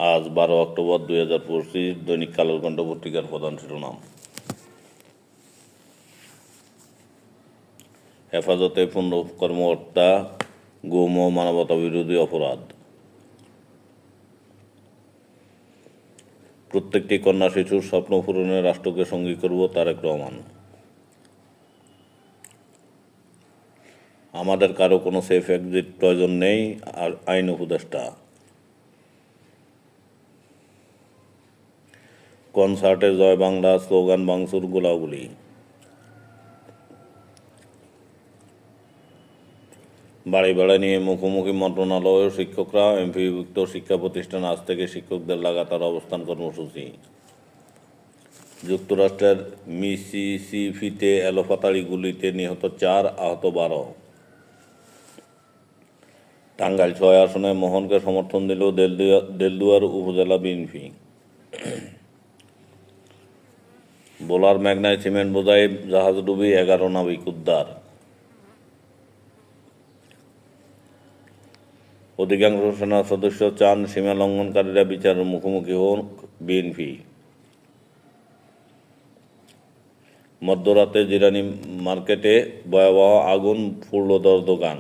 আজ 12 অক্টোবর 2025 দৈনিক কালের কণ্ঠ পত্রিকার প্রধান শিরোনাম। হেফাজতে 15 কর্মকর্তা গুম ও মানবতাবিরোধী অপরাধ। প্রত্যেকটি কন্যা শিশুর স্বপ্ন পূরণে রাষ্ট্রকে সঙ্গী করব, তারেক রহমান। আমাদের কারো কোনো সেফ এক্সিট প্রয়োজন নেই, আইন উপদেষ্টা। কনসার্টে জয় বাংলা স্লোগান ভাঙচুর, গোলাগুলি। বাড়ি ভাড়া নিয়ে মুখোমুখি মন্ত্রণালয় ও শিক্ষকরা। এমপিভুক্ত শিক্ষা প্রতিষ্ঠান আজ থেকে শিক্ষকদের লাগাতার অবস্থান কর্মসূচি। যুক্তরাষ্ট্রের মিসিসিপিতে এলোপাতাড়ি গুলিতে নিহত 4, আহত 12। টাঙ্গাইল 6 আসনে মোহনকে সমর্থন দিল দেলদুয়ার উপজেলা বিএনপি। ভোলার মেঘনায় সিমেন্ট বোঝাই জাহাজ ডুবি 11 নাবিক উদ্ধার। অধিকাংশ সেনা সদস্য চান সীমা লঙ্ঘনকারীরা বিচারের মুখোমুখি হোক, বিএনপি। মধ্যরাতে জিরানি মার্কেটে ভয়াবহ আগুন, পুড়ল 10 দোকান।